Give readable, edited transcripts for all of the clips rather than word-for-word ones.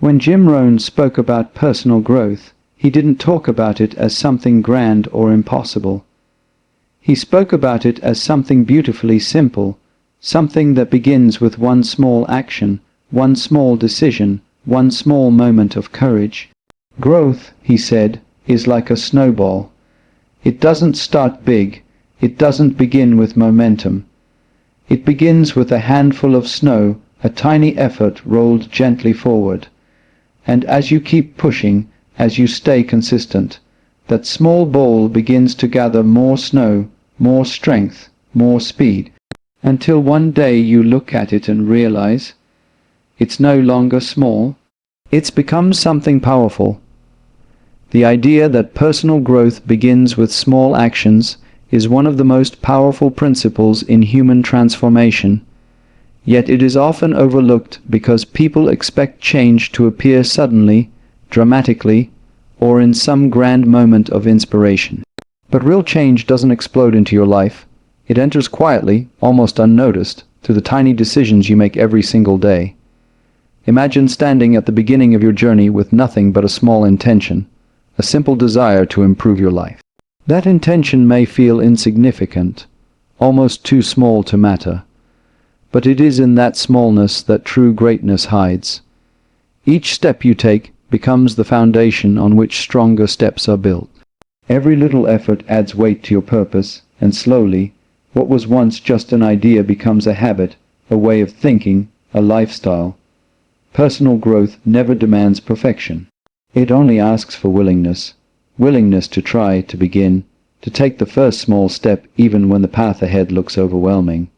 When Jim Rohn spoke about personal growth, he didn't talk about it as something grand or impossible. He spoke about it as something beautifully simple, something that begins with one small action, one small decision, one small moment of courage. Growth, he said, is like a snowball. It doesn't start big, it doesn't begin with momentum. It begins with a handful of snow, a tiny effort rolled gently forward. And as you keep pushing, as you stay consistent, that small ball begins to gather more snow, more strength, more speed, until one day you look at it and realize it's no longer small. It's become something powerful. The idea that personal growth begins with small actions is one of the most powerful principles in human transformation. Yet it is often overlooked because people expect change to appear suddenly, dramatically, or in some grand moment of inspiration. But real change doesn't explode into your life. It enters quietly, almost unnoticed, through the tiny decisions you make every single day. Imagine standing at the beginning of your journey with nothing but a small intention, a simple desire to improve your life. That intention may feel insignificant, almost too small to matter. But it is in that smallness that true greatness hides. Each step you take becomes the foundation on which stronger steps are built. Every little effort adds weight to your purpose, and slowly, what was once just an idea becomes a habit, a way of thinking, a lifestyle. Personal growth never demands perfection. It only asks for willingness to try, to begin, to take the first small step even when the path ahead looks overwhelming.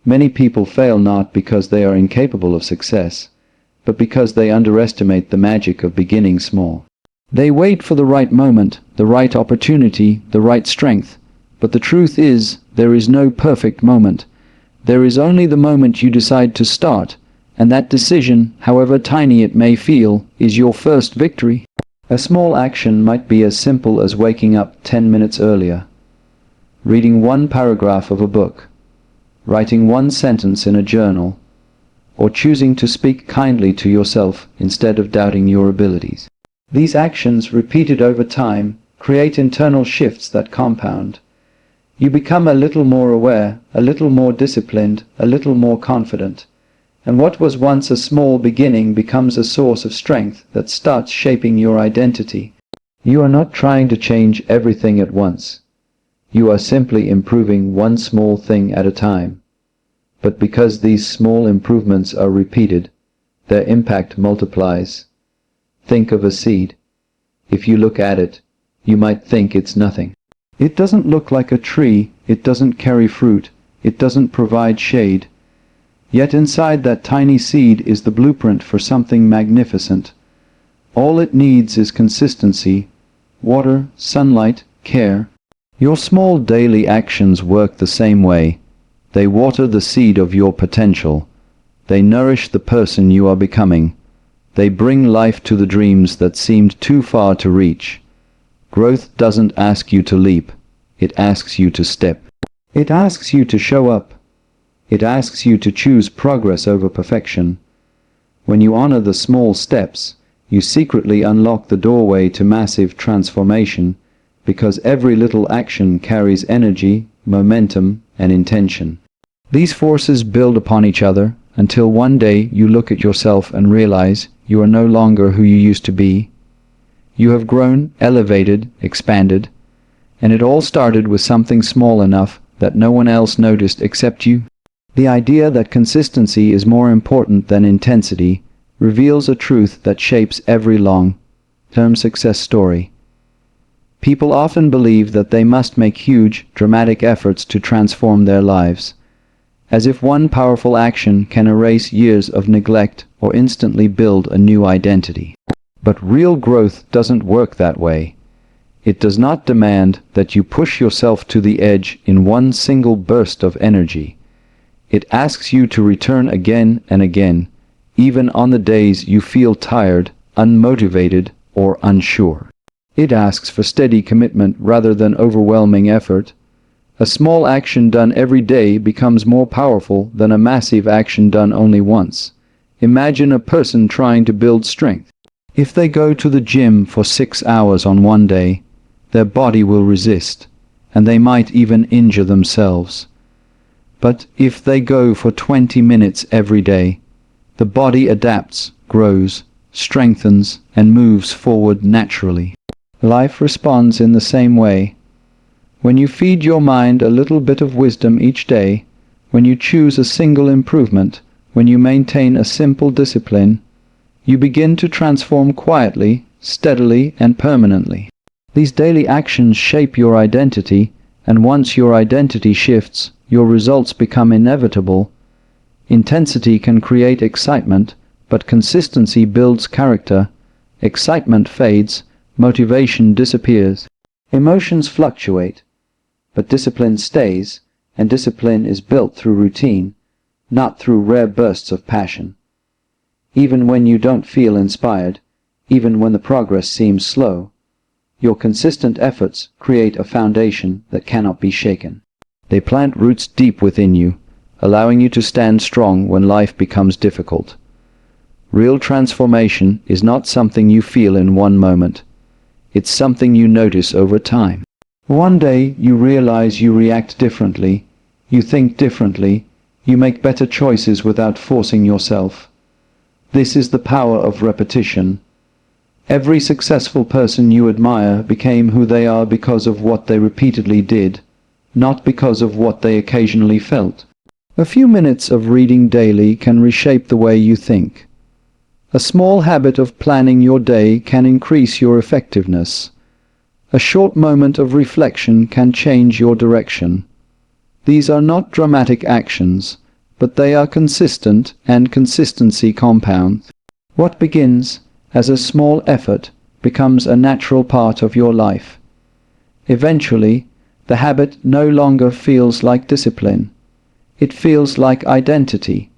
Many people fail not because they are incapable of success, but because they underestimate the magic of beginning small. They wait for the right moment, the right opportunity, the right strength. But the truth is, there is no perfect moment. There is only the moment you decide to start, and that decision, however tiny it may feel, is your first victory. A small action might be as simple as waking up 10 minutes earlier, reading one paragraph of a book, writing one sentence in a journal, or choosing to speak kindly to yourself instead of doubting your abilities. These actions, repeated over time, create internal shifts that compound. You become a little more aware, a little more disciplined, a little more confident. And what was once a small beginning becomes a source of strength that starts shaping your identity. You are not trying to change everything at once. You are simply improving one small thing at a time. But because these small improvements are repeated, their impact multiplies. Think of a seed. If you look at it, you might think it's nothing. It doesn't look like a tree, it doesn't carry fruit, it doesn't provide shade. Yet inside that tiny seed is the blueprint for something magnificent. All it needs is consistency, water, sunlight, care. Your small daily actions work the same way. They water the seed of your potential. They nourish the person you are becoming. They bring life to the dreams that seemed too far to reach. Growth doesn't ask you to leap. It asks you to step. It asks you to show up. It asks you to choose progress over perfection. When you honor the small steps, you secretly unlock the doorway to massive transformation, because every little action carries energy, momentum, and intention. These forces build upon each other until one day you look at yourself and realize you are no longer who you used to be. You have grown, elevated, expanded, and it all started with something small enough that no one else noticed except you. The idea that consistency is more important than intensity reveals a truth that shapes every long-term success story. People often believe that they must make huge, dramatic efforts to transform their lives, as if one powerful action can erase years of neglect or instantly build a new identity. But real growth doesn't work that way. It does not demand that you push yourself to the edge in one single burst of energy. It asks you to return again and again, even on the days you feel tired, unmotivated, or unsure. It asks for steady commitment rather than overwhelming effort. A small action done every day becomes more powerful than a massive action done only once. Imagine a person trying to build strength. If they go to the gym for 6 hours on one day, their body will resist, and they might even injure themselves. But if they go for 20 minutes every day, the body adapts, grows, strengthens, and moves forward naturally. Life responds in the same way. When you feed your mind a little bit of wisdom each day, when you choose a single improvement, when you maintain a simple discipline, you begin to transform quietly, steadily, and permanently. These daily actions shape your identity, and once your identity shifts, your results become inevitable. Intensity can create excitement, but consistency builds character. Excitement fades, motivation disappears. Emotions fluctuate, but discipline stays, and discipline is built through routine, not through rare bursts of passion. Even when you don't feel inspired, even when the progress seems slow, your consistent efforts create a foundation that cannot be shaken. They plant roots deep within you, allowing you to stand strong when life becomes difficult. Real transformation is not something you feel in one moment. It's something you notice over time. One day you realize you react differently, you think differently, you make better choices without forcing yourself. This is the power of repetition. Every successful person you admire became who they are because of what they repeatedly did, not because of what they occasionally felt. A few minutes of reading daily can reshape the way you think. A small habit of planning your day can increase your effectiveness. A short moment of reflection can change your direction. These are not dramatic actions, but they are consistent, and consistency compounds. What begins as a small effort becomes a natural part of your life. Eventually, the habit no longer feels like discipline. It feels like identity.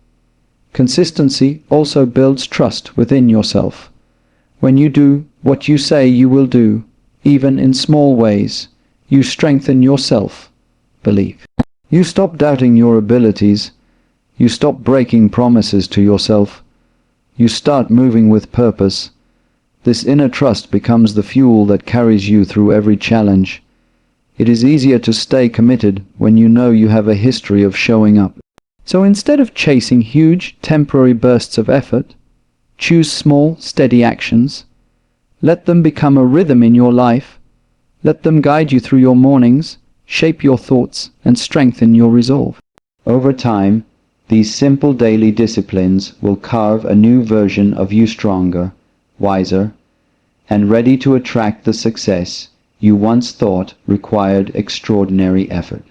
Consistency also builds trust within yourself. When you do what you say you will do, even in small ways, you strengthen your self-belief. You stop doubting your abilities. You stop breaking promises to yourself. You start moving with purpose. This inner trust becomes the fuel that carries you through every challenge. It is easier to stay committed when you know you have a history of showing up. So instead of chasing huge, temporary bursts of effort, choose small, steady actions. Let them become a rhythm in your life. Let them guide you through your mornings, shape your thoughts, and strengthen your resolve. Over time, these simple daily disciplines will carve a new version of you, stronger, wiser, and ready to attract the success you once thought required extraordinary effort.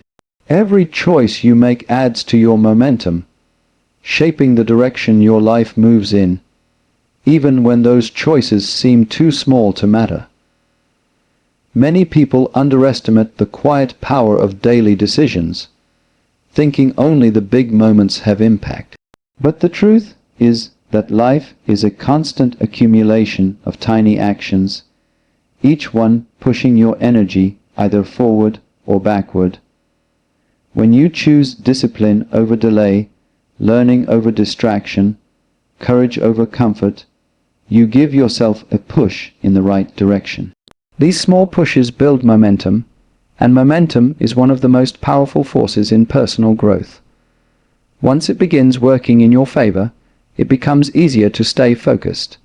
Every choice you make adds to your momentum, shaping the direction your life moves in, even when those choices seem too small to matter. Many people underestimate the quiet power of daily decisions, thinking only the big moments have impact. But the truth is that life is a constant accumulation of tiny actions, each one pushing your energy either forward or backward. When you choose discipline over delay, learning over distraction, courage over comfort, you give yourself a push in the right direction. These small pushes build momentum, and momentum is one of the most powerful forces in personal growth. Once it begins working in your favor, it becomes easier to stay focused,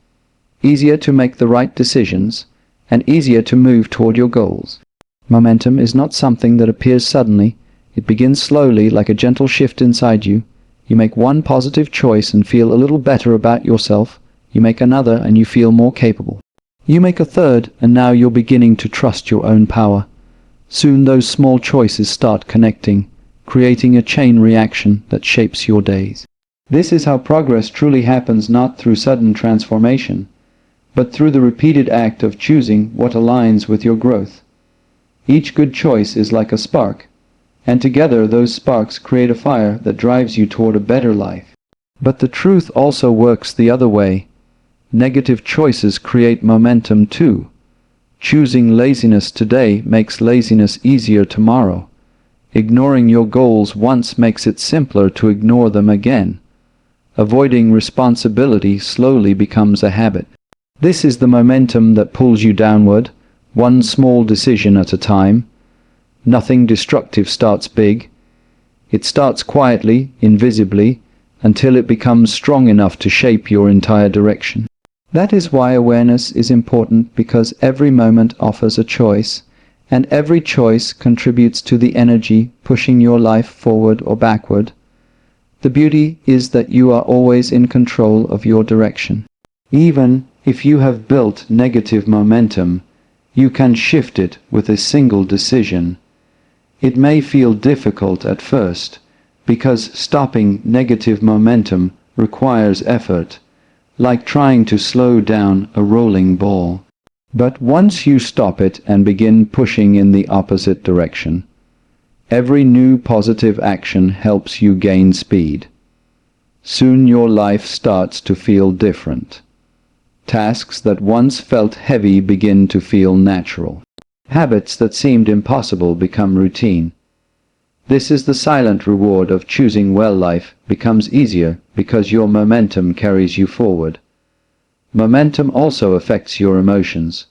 easier to make the right decisions, and easier to move toward your goals. Momentum is not something that appears suddenly. It begins slowly, like a gentle shift inside you. You make one positive choice and feel a little better about yourself. You make another and you feel more capable. You make a third and now you're beginning to trust your own power. Soon those small choices start connecting, creating a chain reaction that shapes your days. This is how progress truly happens, not through sudden transformation, but through the repeated act of choosing what aligns with your growth. Each good choice is like a spark, and together those sparks create a fire that drives you toward a better life. But the truth also works the other way. Negative choices create momentum too. Choosing laziness today makes laziness easier tomorrow. Ignoring your goals once makes it simpler to ignore them again. Avoiding responsibility slowly becomes a habit. This is the momentum that pulls you downward, one small decision at a time. Nothing destructive starts big. It starts quietly, invisibly, until it becomes strong enough to shape your entire direction. That is why awareness is important, because every moment offers a choice, and every choice contributes to the energy pushing your life forward or backward. The beauty is that you are always in control of your direction. Even if you have built negative momentum, you can shift it with a single decision. It may feel difficult at first, because stopping negative momentum requires effort, like trying to slow down a rolling ball. But once you stop it and begin pushing in the opposite direction, every new positive action helps you gain speed. Soon your life starts to feel different. Tasks that once felt heavy begin to feel natural. Habits that seemed impossible become routine. This is the silent reward of choosing well. Life becomes easier because your momentum carries you forward. Momentum also affects your emotions.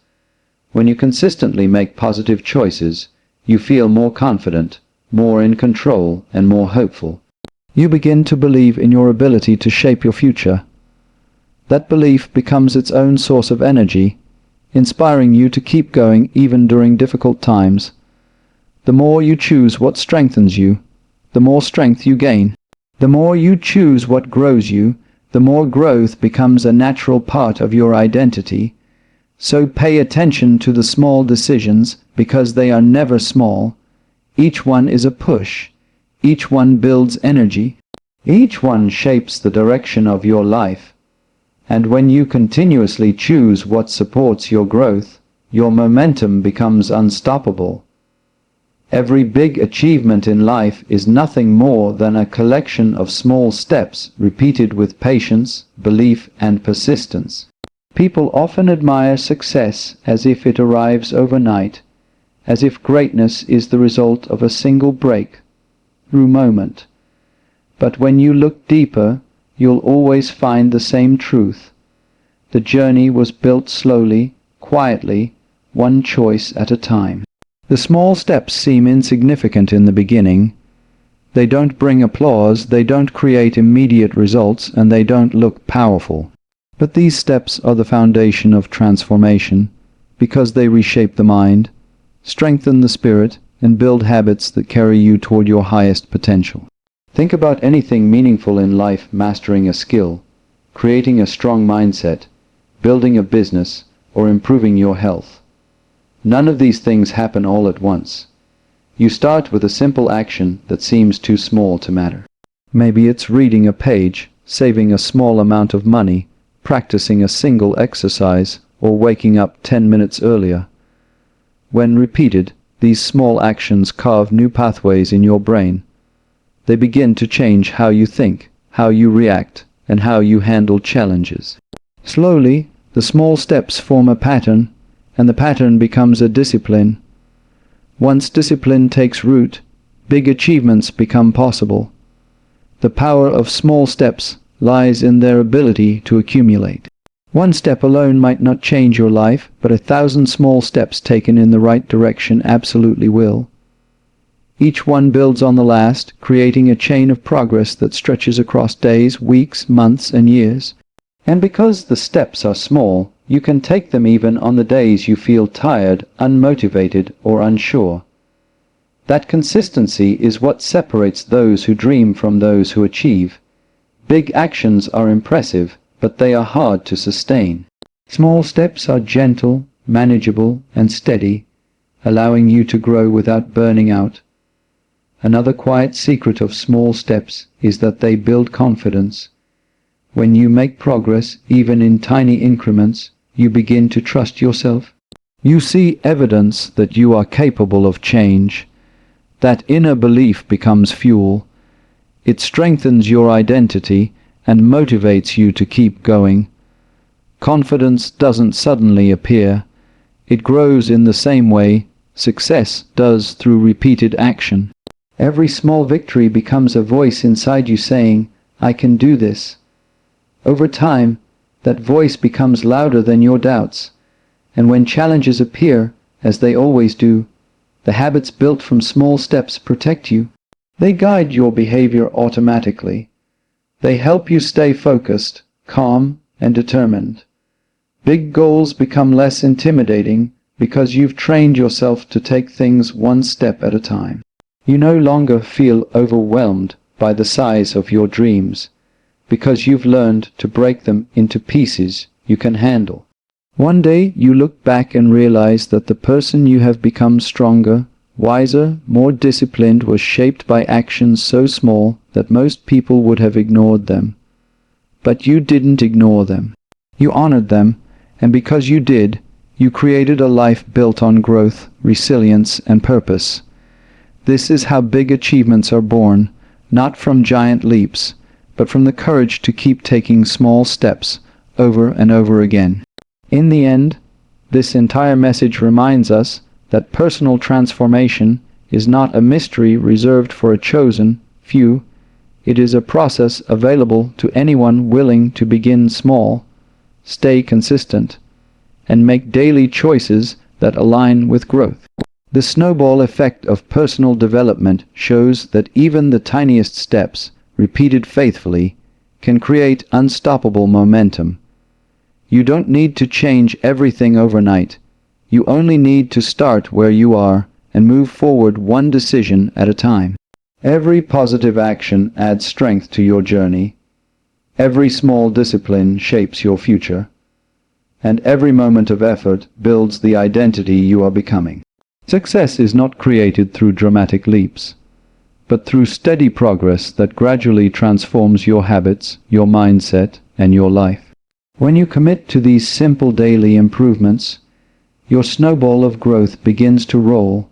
When you consistently make positive choices, you feel more confident, more in control, and more hopeful. You begin to believe in your ability to shape your future. That belief becomes its own source of energy, inspiring you to keep going even during difficult times. The more you choose what strengthens you, the more strength you gain. The more you choose what grows you, the more growth becomes a natural part of your identity. So pay attention to the small decisions, because they are never small. Each one is a push. Each one builds energy. Each one shapes the direction of your life. And when you continuously choose what supports your growth, your momentum becomes unstoppable. Every big achievement in life is nothing more than a collection of small steps repeated with patience, belief, and persistence. People often admire success as if it arrives overnight, as if greatness is the result of a single breakthrough moment. But when you look deeper, you'll always find the same truth. The journey was built slowly, quietly, one choice at a time. The small steps seem insignificant in the beginning. They don't bring applause, they don't create immediate results, and they don't look powerful. But these steps are the foundation of transformation, because they reshape the mind, strengthen the spirit, and build habits that carry you toward your highest potential. Think about anything meaningful in life: mastering a skill, creating a strong mindset, building a business, or improving your health. None of these things happen all at once. You start with a simple action that seems too small to matter. Maybe it's reading a page, saving a small amount of money, practicing a single exercise, or waking up 10 minutes earlier. When repeated, these small actions carve new pathways in your brain. They begin to change how you think, how you react, and how you handle challenges. Slowly, the small steps form a pattern, and the pattern becomes a discipline. Once discipline takes root, big achievements become possible. The power of small steps lies in their ability to accumulate. One step alone might not change your life, but 1,000 small steps taken in the right direction absolutely will. Each one builds on the last, creating a chain of progress that stretches across days, weeks, months, and years. And because the steps are small, you can take them even on the days you feel tired, unmotivated, or unsure. That consistency is what separates those who dream from those who achieve. Big actions are impressive, but they are hard to sustain. Small steps are gentle, manageable, and steady, allowing you to grow without burning out. Another quiet secret of small steps is that they build confidence. When you make progress, even in tiny increments, you begin to trust yourself. You see evidence that you are capable of change. That inner belief becomes fuel. It strengthens your identity and motivates you to keep going. Confidence doesn't suddenly appear. It grows in the same way success does, through repeated action. Every small victory becomes a voice inside you saying, "I can do this." Over time, that voice becomes louder than your doubts, and when challenges appear, as they always do, the habits built from small steps protect you. They guide your behavior automatically. They help you stay focused, calm, and determined. Big goals become less intimidating because you've trained yourself to take things one step at a time. You no longer feel overwhelmed by the size of your dreams, because you've learned to break them into pieces you can handle. One day you look back and realize that the person you have become stronger, wiser, more disciplined was shaped by actions so small that most people would have ignored them. But you didn't ignore them. You honored them, and because you did, you created a life built on growth, resilience, and purpose. This is how big achievements are born, not from giant leaps, but from the courage to keep taking small steps over and over again. In the end, this entire message reminds us that personal transformation is not a mystery reserved for a chosen few. It is a process available to anyone willing to begin small, stay consistent, and make daily choices that align with growth. The snowball effect of personal development shows that even the tiniest steps, repeated faithfully, can create unstoppable momentum. You don't need to change everything overnight. You only need to start where you are and move forward one decision at a time. Every positive action adds strength to your journey. Every small discipline shapes your future. And every moment of effort builds the identity you are becoming. Success is not created through dramatic leaps, but through steady progress that gradually transforms your habits, your mindset, and your life. When you commit to these simple daily improvements, your snowball of growth begins to roll,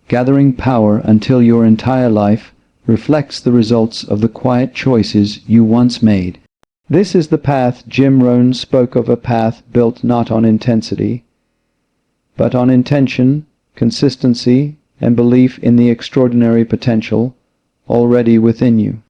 gathering power until your entire life reflects the results of the quiet choices you once made. This is the path Jim Rohn spoke of, a path built not on intensity, but on intention, consistency, and belief in the extraordinary potential already within you.